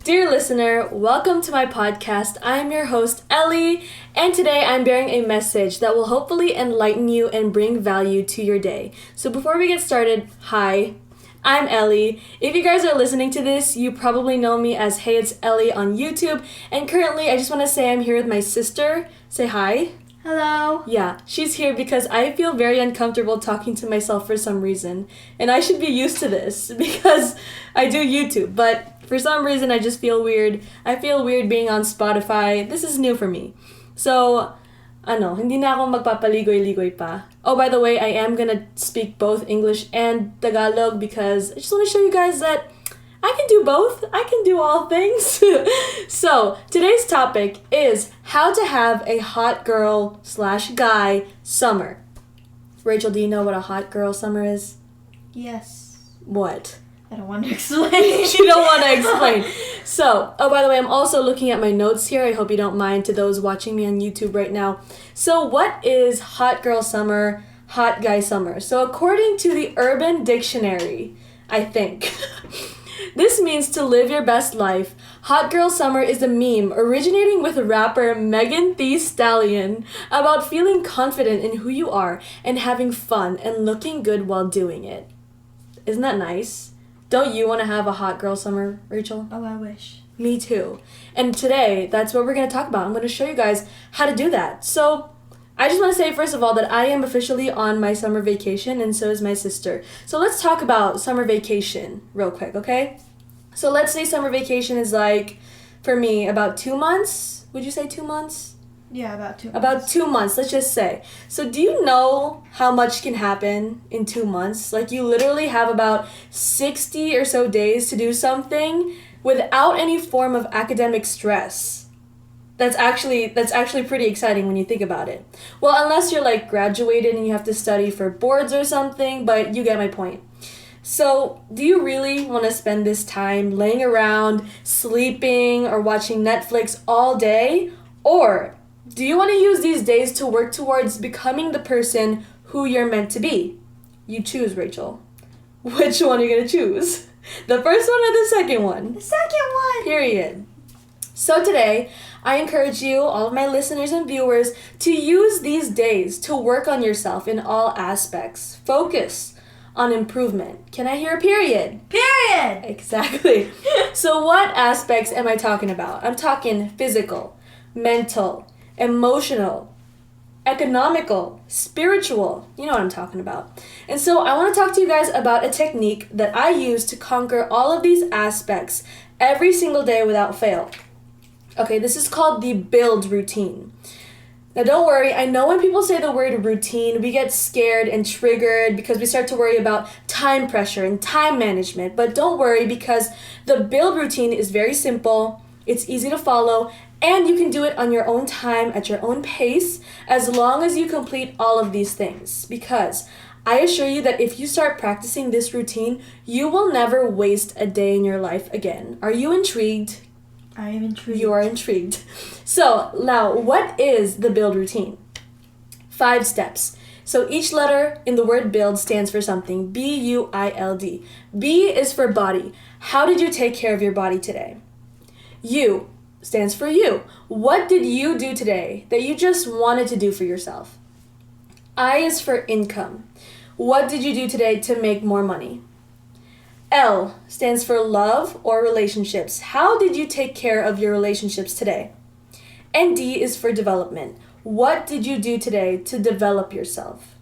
Dear listener, welcome to my podcast. I'm your host, Ely, and today I'm bearing a message that will hopefully enlighten you and bring value to your day. So before we get started, hi, I'm Ely. If you guys are listening to this, you probably know me as Hey It's Ely on YouTube, and currently I just want to say I'm here with my sister. Say hi. Hello. Yeah, she's here because I feel very uncomfortable talking to myself for some reason, and I should be used to this because I do YouTube, but for some reason, I just feel weird. I feel weird being on Spotify. This is new for me. So, hindi na ako magpapaligoy-ligoy pa. Oh, by the way, I am gonna speak both English and Tagalog because I just want to show you guys that I can do both. I can do all things. So, today's topic is how to have a hot girl/guy summer. Rachel, do you know what a hot girl summer is? Yes. What? I don't want to explain. She don't want to explain. So, oh, by the way, I'm also looking at my notes here. I hope you don't mind to those watching me on YouTube right now. So, what is hot girl summer, hot guy summer? So, according to the Urban Dictionary, I think, this means to live your best life. Hot girl summer is a meme originating with rapper Megan Thee Stallion about feeling confident in who you are and having fun and looking good while doing it. Isn't that nice? Don't you want to have a hot girl summer, Rachel? Oh, I wish. Me too. And today, that's what we're going to talk about. I'm going to show you guys how to do that. So, I just want to say, first of all, that I am officially on my summer vacation, and so is my sister. So, let's talk about summer vacation real quick, okay? So, let's say summer vacation is like, for me, about 2 months. Would you say 2 months? Yeah, about 2 months. About 2 months, let's just say. So do you know how much can happen in 2 months? Like you literally have about 60 or so days to do something without any form of academic stress. That's actually pretty exciting when you think about it. Well, unless you're like graduated and you have to study for boards or something, but you get my point. So, do you really want to spend this time laying around, sleeping, or watching Netflix all day? Or do you want to use these days to work towards becoming the person who you're meant to be? You choose, Rachel. Which one are you going to choose? The first one or the second one? The second one! Period. So today, I encourage you, all of my listeners and viewers, to use these days to work on yourself in all aspects. Focus on improvement. Can I hear a period? Period! Exactly. So what aspects am I talking about? I'm talking physical, mental, emotional, economical, spiritual. You know what I'm talking about. And so I want to talk to you guys about a technique that I use to conquer all of these aspects every single day without fail. Okay, this is called the build routine. Now don't worry, I know when people say the word routine, we get scared and triggered because we start to worry about time pressure and time management. But don't worry because the build routine is very simple, it's easy to follow, and you can do it on your own time, at your own pace, as long as you complete all of these things. Because I assure you that if you start practicing this routine, you will never waste a day in your life again. Are you intrigued? I am intrigued. You are intrigued. So, now, what is the build routine? 5 steps. So each letter in the word build stands for something. B-U-I-L-D. B is for body. How did you take care of your body today? U stands for you. What did you do today that you just wanted to do for yourself? I is for income. What did you do today to make more money? L stands for love or relationships. How did you take care of your relationships today? And D is for development. What did you do today to develop yourself?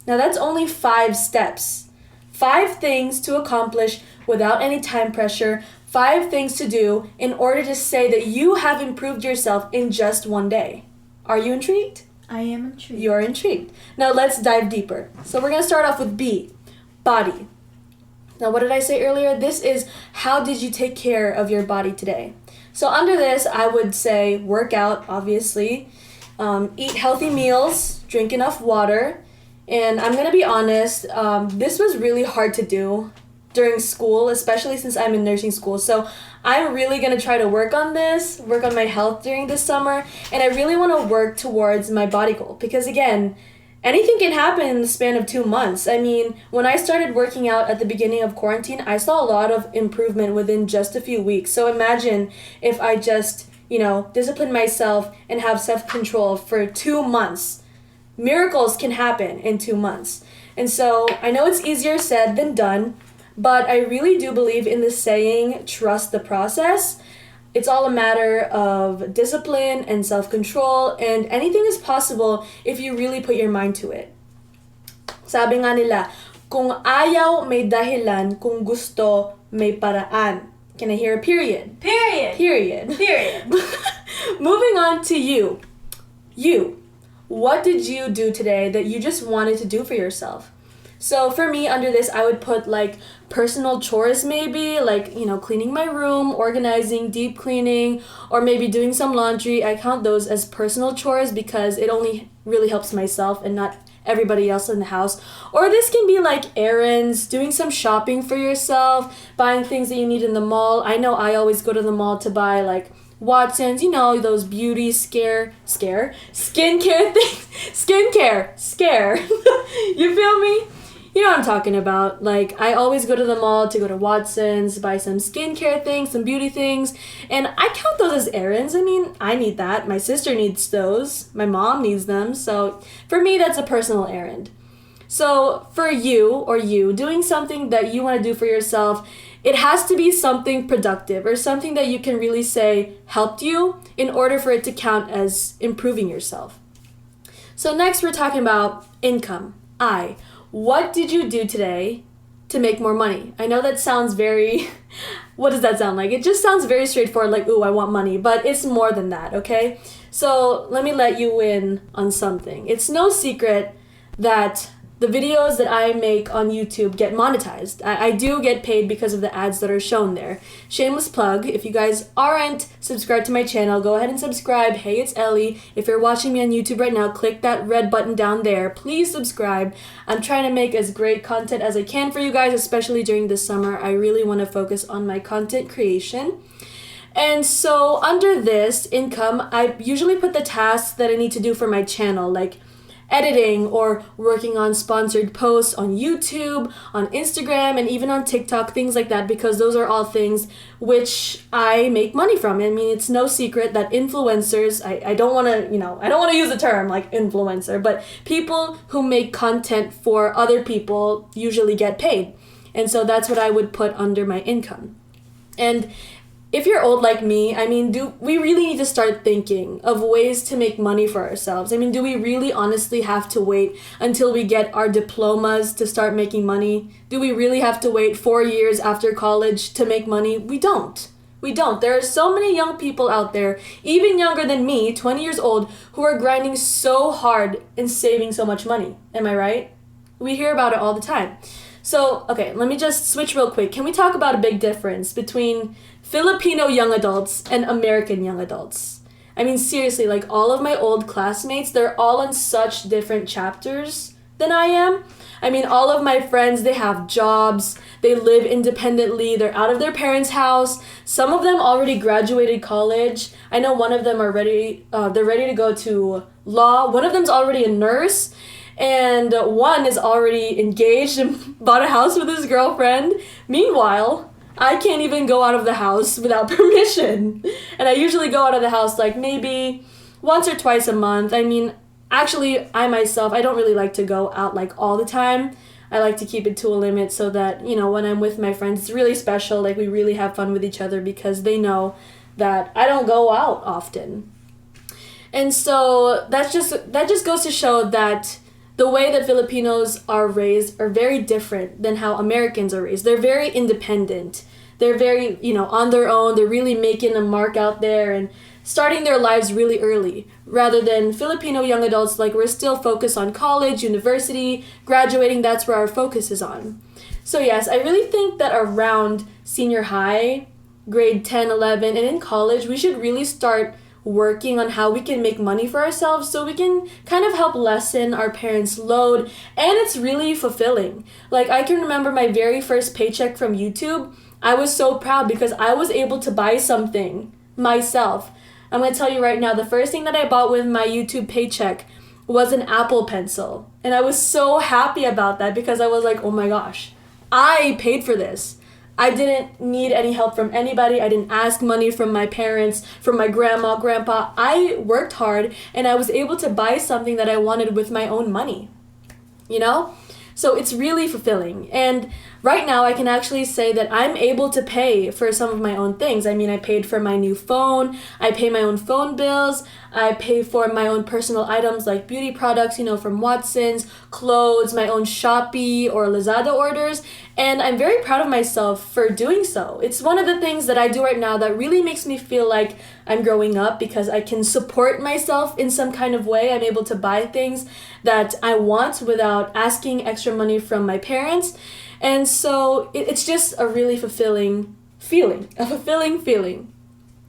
Now that's only 5 steps. 5 things to accomplish without any time pressure. 5 things to do in order to say that you have improved yourself in just one day. Are you intrigued? I am intrigued. You're intrigued. Now let's dive deeper. So we're going to start off with B, body. Now what did I say earlier? This is how did you take care of your body today? So under this, I would say work out, obviously, eat healthy meals, drink enough water, and I'm going to be honest, this was really hard to do during school, especially since I'm in nursing school. So I'm really going to try to work on my health during this summer, and I really want to work towards my body goal because again, anything can happen in the span of 2 months. I mean, when I started working out at the beginning of quarantine, I saw a lot of improvement within just a few weeks. So imagine if I just, discipline myself and have self-control for 2 months. Miracles can happen in 2 months. And so I know it's easier said than done, but I really do believe in the saying, trust the process. It's all a matter of discipline and self-control, and anything is possible if you really put your mind to it. Sabi nga nila, kung ayaw may dahilan, kung gusto may paraan. Can I hear a period? Period. Moving on to you. What did you do today that you just wanted to do for yourself? So for me, under this, I would put like personal chores maybe, like, cleaning my room, organizing, deep cleaning, or maybe doing some laundry. I count those as personal chores because it only really helps myself and not everybody else in the house. Or this can be like errands, doing some shopping for yourself, buying things that you need in the mall. I know I always go to the mall to buy like Watson's, those beauty skincare things. Scare. You feel me? You know what I'm talking about. Like, I always go to the mall to go to Watson's, buy some skincare things, some beauty things, and I count those as errands. I mean, I need that. My sister needs those. My mom needs them. So, for me, that's a personal errand. So, for you, doing something that you want to do for yourself, it has to be something productive or something that you can really say helped you in order for it to count as improving yourself. So, next, we're talking about income. What did you do today to make more money? I know that sounds very, what does that sound like? It just sounds very straightforward, like, ooh, I want money, but it's more than that, okay? So let me let you in on something. It's no secret that the videos that I make on YouTube get monetized. I do get paid because of the ads that are shown there. Shameless plug, if you guys aren't subscribed to my channel, go ahead and subscribe. Hey, it's Ellie. If you're watching me on YouTube right now, click that red button down there. Please subscribe. I'm trying to make as great content as I can for you guys, especially during this summer. I really want to focus on my content creation. And so under this income, I usually put the tasks that I need to do for my channel, like editing or working on sponsored posts on YouTube, on Instagram, and even on TikTok, things like that, because those are all things which I make money from. I mean, it's no secret that influencers, I don't want to use the term like influencer, but people who make content for other people usually get paid. And so that's what I would put under my income. And if you're old like me, I mean, do we really need to start thinking of ways to make money for ourselves? I mean, do we really honestly have to wait until we get our diplomas to start making money? Do we really have to wait 4 years after college to make money? We don't. There are so many young people out there, even younger than me, 20 years old, who are grinding so hard and saving so much money. Am I right? We hear about it all the time. So, okay, let me just switch real quick. Can we talk about a big difference between Filipino young adults and American young adults? I mean, seriously, like all of my old classmates, they're all on such different chapters than I am. I mean, all of my friends, they have jobs, they live independently, they're out of their parents' house. Some of them already graduated college. I know one of them they're ready to go to law. One of them's already a nurse. And one is already engaged and bought a house with his girlfriend. Meanwhile, I can't even go out of the house without permission. And I usually go out of the house like maybe once or twice a month. I mean, actually, I myself, I don't really like to go out like all the time. I like to keep it to a limit so that, when I'm with my friends, it's really special. Like, we really have fun with each other because they know that I don't go out often. And so that just goes to show that the way that Filipinos are raised are very different than how Americans are raised. They're very independent. They're very, on their own. They're really making a mark out there and starting their lives really early. Rather than Filipino young adults, like we're still focused on college, university, graduating. That's where our focus is on. So yes, I really think that around senior high, grade 10, 11, and in college, we should really start working on how we can make money for ourselves so we can kind of help lessen our parents' load, and it's really fulfilling. Like, I can remember my very first paycheck from YouTube. I was so proud because I was able to buy something myself. I'm going to tell you right now, the first thing that I bought with my YouTube paycheck was an Apple Pencil. And I was so happy about that because I was like, oh my gosh, I paid for this. I didn't need any help from anybody. I didn't ask money from my parents, from my grandma, grandpa. I worked hard and I was able to buy something that I wanted with my own money, you know? So it's really fulfilling. And right now I can actually say that I'm able to pay for some of my own things. I mean, I paid for my new phone. I pay my own phone bills. I pay for my own personal items like beauty products, you know, from Watson's, clothes, my own Shopee or Lazada orders. And I'm very proud of myself for doing so. It's one of the things that I do right now that really makes me feel like I'm growing up because I can support myself in some kind of way. I'm able to buy things that I want without asking extra money from my parents. And so it's just a really fulfilling feeling.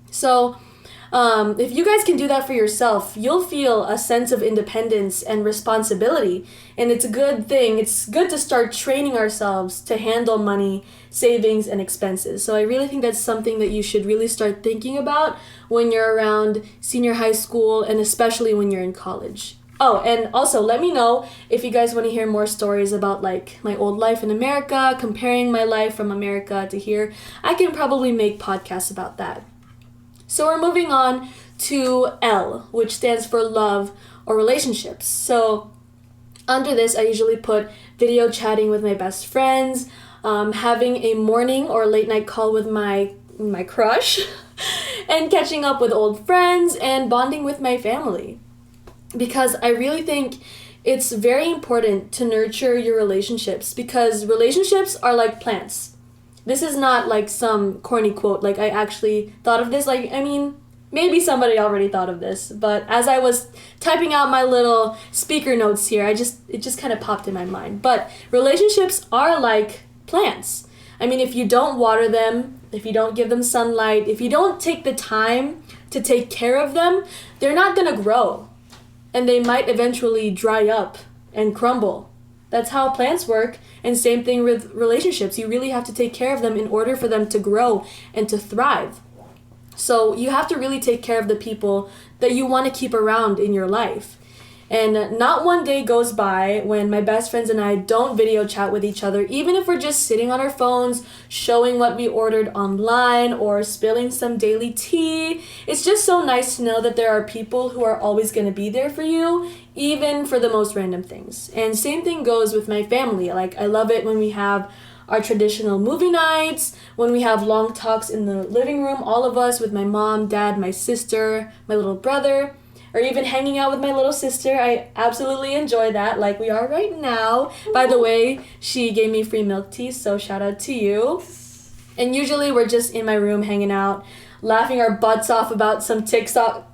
So if you guys can do that for yourself, you'll feel a sense of independence and responsibility. And it's a good thing. It's good to start training ourselves to handle money, savings, and expenses. So I really think that's something that you should really start thinking about when you're around senior high school and especially when you're in college. Oh, and also let me know if you guys want to hear more stories about like my old life in America, comparing my life from America to here. I can probably make podcasts about that. So we're moving on to L, which stands for love or relationships. So under this, I usually put video chatting with my best friends, having a morning or late night call with my crush, and catching up with old friends and bonding with my family. Because I really think it's very important to nurture your relationships because relationships are like plants. This is not like some corny quote, like I actually thought of this. Like, I mean, maybe somebody already thought of this, but as I was typing out my little speaker notes here, it just kind of popped in my mind. But relationships are like plants. I mean, if you don't water them, if you don't give them sunlight, if you don't take the time to take care of them, they're not going to grow. And they might eventually dry up and crumble. That's how plants work. And same thing with relationships. You really have to take care of them in order for them to grow and to thrive. So you have to really take care of the people that you want to keep around in your life. And not one day goes by when my best friends and I don't video chat with each other, even if we're just sitting on our phones, showing what we ordered online or spilling some daily tea. It's just so nice to know that there are people who are always going to be there for you, even for the most random things. And same thing goes with my family. Like, I love it when we have our traditional movie nights, when we have long talks in the living room, all of us with my mom, dad, my sister, my little brother, or even hanging out with my little sister. I absolutely enjoy that, like we are right now. By the way, she gave me free milk tea, so shout out to you. And usually we're just in my room hanging out, laughing our butts off about some TikToks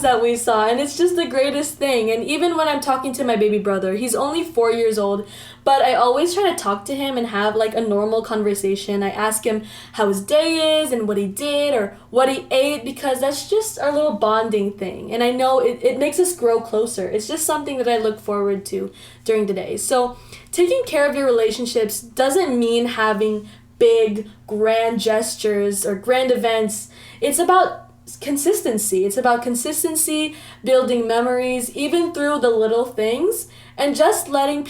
that we saw, and it's just the greatest thing. And even when I'm talking to my baby brother, he's only 4 years old, but I always try to talk to him and have like a normal conversation. I ask him how his day is and what he did or what he ate, because that's just our little bonding thing. And I know it makes us grow closer. It's just something that I look forward to during the day. So taking care of your relationships doesn't mean having big, grand gestures or grand events. It's about consistency. It's about consistency, building memories, even through the little things, and just letting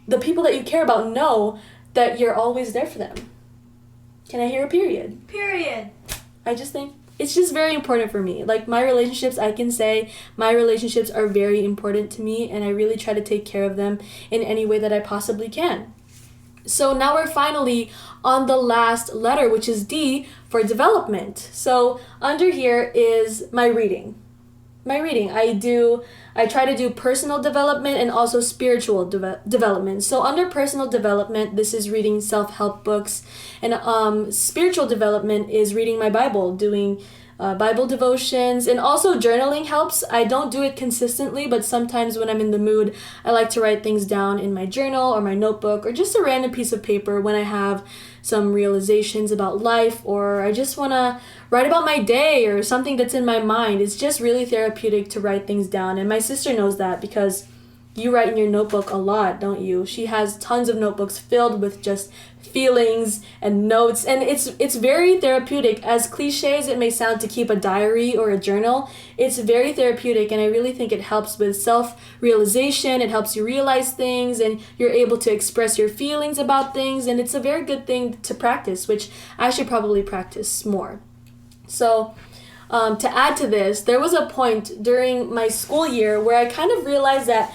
the people that you care about, know that you're always there for them. Can I hear a period? Period. I just think it's just very important for me. Like, my relationships, I can say my relationships are very important to me, and I really try to take care of them in any way that I possibly can. So now we're finally on the last letter, which is D for development. So under here is my reading. I try to do personal development and also spiritual development. So under personal development, this is reading self-help books, and spiritual development is reading my Bible, doing Bible devotions, and also journaling helps. I don't do it consistently, but sometimes when I'm in the mood, I like to write things down in my journal or my notebook or just a random piece of paper when I have some realizations about life, or I just want to write about my day or something that's in my mind. It's just really therapeutic to write things down, and my sister knows that because you write in your notebook a lot, don't you? She has tons of notebooks filled with just feelings and notes, and it's very therapeutic. As cliche as it may sound to keep a diary or a journal, it's very therapeutic, and I really think it helps with self-realization. It helps you realize things, and you're able to express your feelings about things, and it's a very good thing to practice, which I should probably practice more. So to add to this, there was a point during my school year where I kind of realized that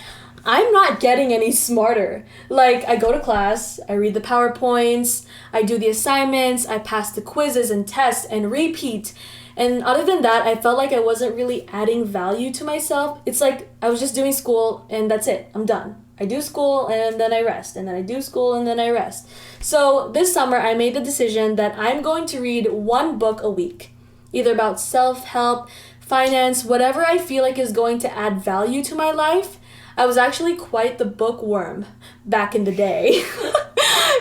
I'm not getting any smarter. Like, I go to class, I read the PowerPoints, I do the assignments, I pass the quizzes and tests and repeat. And other than that, I felt like I wasn't really adding value to myself. It's like I was just doing school and that's it. I'm done. I do school and then I rest, and then I do school and then I rest. So this summer, I made the decision that I'm going to read one book a week, either about self-help, finance, whatever I feel like is going to add value to my life. I was actually quite the bookworm back in the day.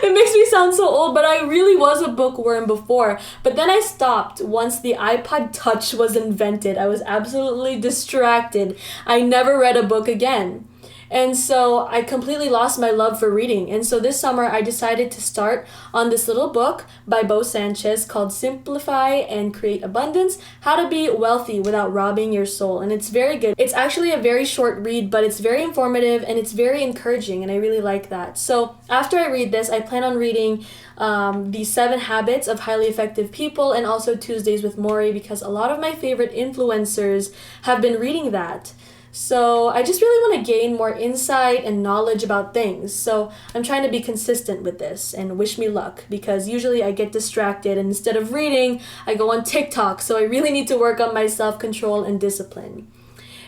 It makes me sound so old, but I really was a bookworm before. But then I stopped once the iPod Touch was invented. I was absolutely distracted. I never read a book again. And so I completely lost my love for reading. And so this summer I decided to start on this little book by Bo Sanchez called Simplify and Create Abundance: How to Be Wealthy Without Robbing Your Soul. And it's very good. It's actually a very short read, but it's very informative and it's very encouraging, and I really like that. So after I read this, I plan on reading the 7 Habits of Highly Effective People and also Tuesdays with Maury, because a lot of my favorite influencers have been reading that. So I just really want to gain more insight and knowledge about things. So I'm trying to be consistent with this, and wish me luck, because usually I get distracted and instead of reading, I go on TikTok. So I really need to work on my self-control and discipline.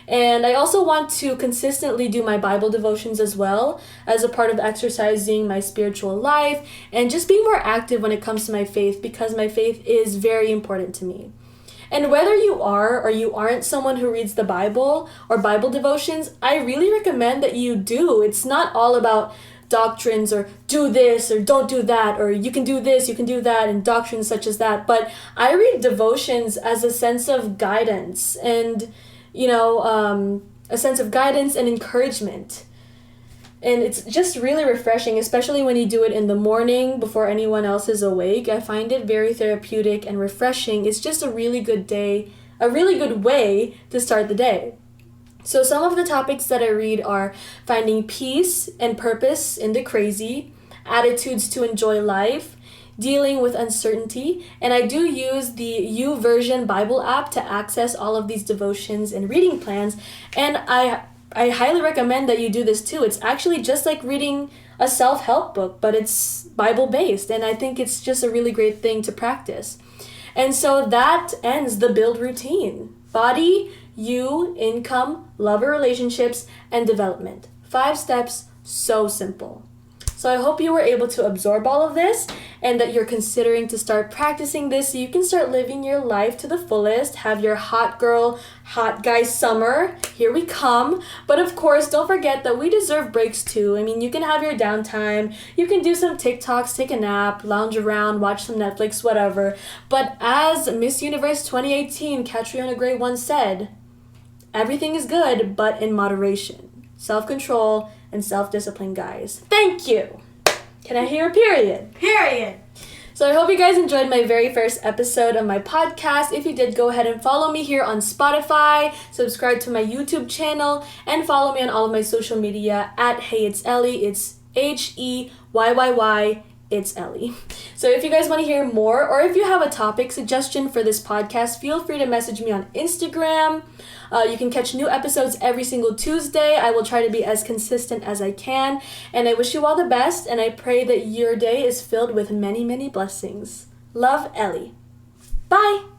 And I also want to consistently do my Bible devotions as well, as a part of exercising my spiritual life and just being more active when it comes to my faith, because my faith is very important to me. And whether you are or you aren't someone who reads the Bible or Bible devotions, I really recommend that you do. It's not all about doctrines or do this or don't do that, or you can do this, you can do that, and doctrines such as that. But I read devotions as a sense of guidance and, a sense of guidance and encouragement. And it's just really refreshing, especially when you do it in the morning before anyone else is awake. I find it very therapeutic and refreshing. It's just a really good day, a really good way to start the day. So some of the topics that I read are finding peace and purpose in the crazy, attitudes to enjoy life, dealing with uncertainty, and I do use the YouVersion Bible app to access all of these devotions and reading plans, and I highly recommend that you do this too. It's actually just like reading a self-help book, but it's Bible-based, and I think it's just a really great thing to practice. And so that ends the build routine. Body, you, income, lover relationships, and development. 5 steps, so simple. So I hope you were able to absorb all of this, and that you're considering to start practicing this so you can start living your life to the fullest, have your hot girl, hot guy summer. Here we come. But of course, don't forget that we deserve breaks too. I mean, you can have your downtime, you can do some TikToks, take a nap, lounge around, watch some Netflix, whatever. But as Miss Universe 2018 Catriona Gray once said, everything is good, but in moderation. Self-control and self-discipline, guys. Thank you. Can I hear a period? Period. So I hope you guys enjoyed my very first episode of my podcast. If you did, go ahead and follow me here on Spotify, subscribe to my YouTube channel, and follow me on all of my social media at Hey It's Ely. It's HEYYY. It's Ely. So if you guys want to hear more, or if you have a topic suggestion for this podcast, feel free to message me on Instagram. You can catch new episodes every single Tuesday. I will try to be as consistent as I can. And I wish you all the best, and I pray that your day is filled with many, many blessings. Love, Ely. Bye!